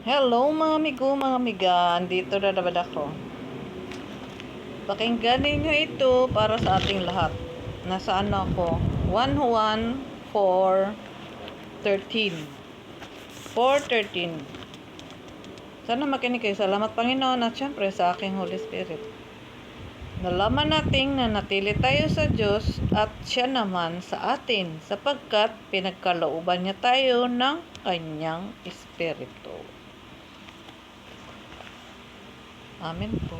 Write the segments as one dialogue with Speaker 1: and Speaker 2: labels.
Speaker 1: Hello mga amigo, mga amiga. Andito na naman ako. Pakinggan ninyo ito para sa ating lahat. Nasaan na ako? 1 Juan 4:13. 4:13. Sana makinig kayo. Salamat Panginoon at syempre sa aking Holy Spirit. Nalaman nating na natili tayo sa Diyos at siya naman sa atin sapagkat pinagkalooban niya tayo ng kanyang Espiritu. Amen po.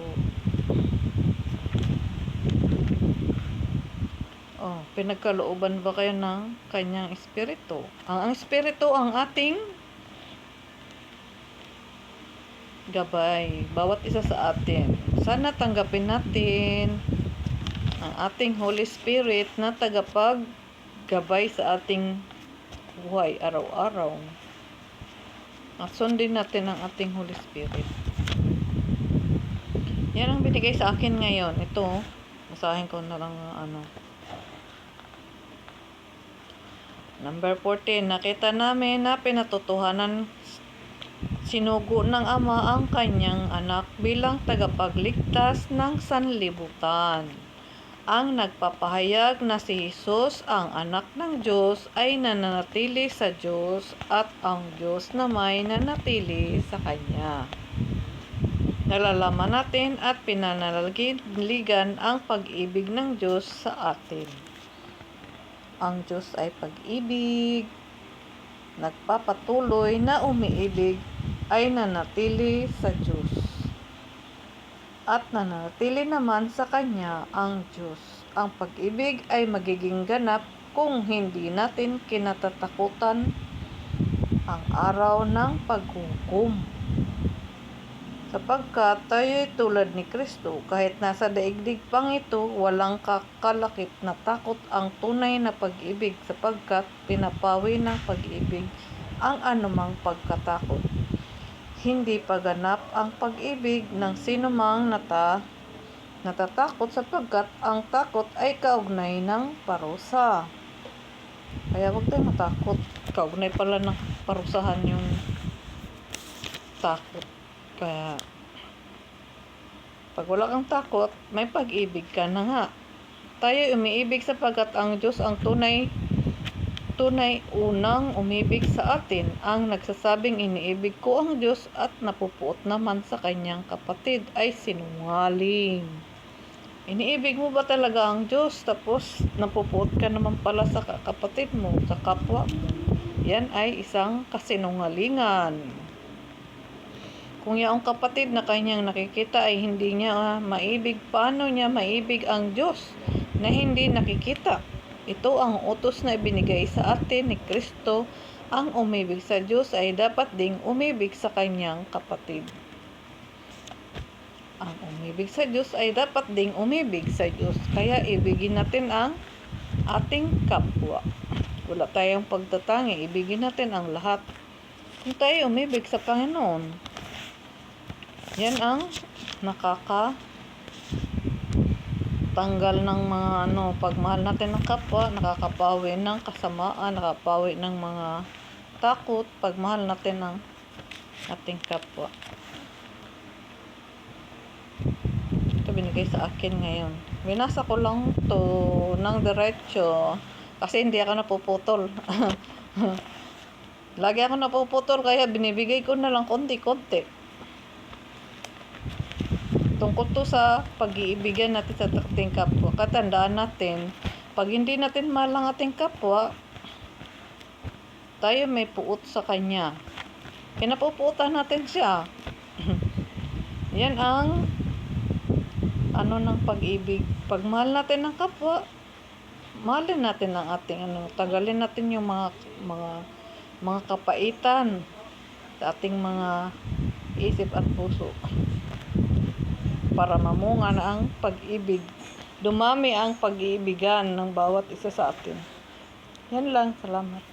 Speaker 1: Pinagkalooban ba kayo ng kanyang Espiritu? Ang Espiritu ang ating gabay. Bawat isa sa atin. Sana tanggapin natin ang ating Holy Spirit na tagapaggabay sa ating buhay araw-araw. At sundin natin ang ating Holy Spirit. Yan ang binigay sa akin ngayon. Ito, basahin ko na lang Number 14, nakita namin na pinatotohanan sinugo ng Ama ang kanyang anak bilang tagapagligtas ng sanlibutan. Ang nagpapahayag na si Jesus, ang anak ng Diyos, ay nananatili sa Diyos at ang Diyos na may nanatili sa Kanya. Nalalaman natin at pinananaligan ang pag-ibig ng Diyos sa atin. Ang Diyos ay pag-ibig, nagpapatuloy na umiibig ay nanatili sa Diyos. At nanatili naman sa Kanya ang Diyos. Ang pag-ibig ay magiging ganap kung hindi natin kinatatakutan ang araw ng paghukom. Sapagkat tayo'y tulad ni Kristo, kahit nasa daigdig pang ito, walang kakalakip na takot ang tunay na pag-ibig sapagkat pinapawi ng pag-ibig ang anumang pagkatakot. Hindi paganap ang pag-ibig ng sinumang natatakot sapagkat ang takot ay kaugnay ng parusa. Kaya huwag tayong matakot. Kaugnay pala ng parusahan yung takot. Kaya, pag wala kang takot, may pag-ibig ka na nga. Tayo umiibig sapagkat ang Diyos ang tunay unang umibig sa atin. Ang nagsasabing iniibig ko ang Diyos at napupuot naman sa kanyang kapatid ay sinungaling. Iniibig mo ba talaga ang Diyos tapos napupuot ka naman pala sa kapatid mo, sa kapwa mo? Yan ay isang kasinungalingan. Kung yaong kapatid na kanyang nakikita ay hindi niya maibig, paano niya maibig ang Diyos na hindi nakikita? Ito ang utos na ibinigay sa atin ni Kristo. Ang umibig sa Diyos ay dapat ding umibig sa kanyang kapatid. Ang umibig sa Diyos ay dapat ding umibig sa Diyos. Kaya ibigin natin ang ating kapwa. Wala tayong pagtatangi, ibigin natin ang lahat. Kung tayo umibig sa Panginoon, yan ang nakakatanggal ng mga pagmahal natin ng kapwa, nakakapawi ng kasamaan, nakakapawi ng mga takot, pagmahal natin ng ating kapwa. Ito binigay sa akin ngayon. Binasa ko lang to ng diretso kasi hindi ako napuputol. Lagi ako napuputol kaya binibigay ko na lang konti-konti. Tungkol to sa pag-iibigan natin sa ating kapwa. Katandaan natin, pag hindi natin mahal ang ating kapwa, tayo may puot sa kanya. Kinapuputan natin siya. Yan ang ng pag-ibig. Pag mahal natin ang kapwa, mahalin natin ang ating tagalin natin yung mga kapaitan sa ating mga isip at puso. Para mamunga na ang pag-ibig. Dumami ang pag-iibigan ng bawat isa sa atin. Yan lang. Salamat.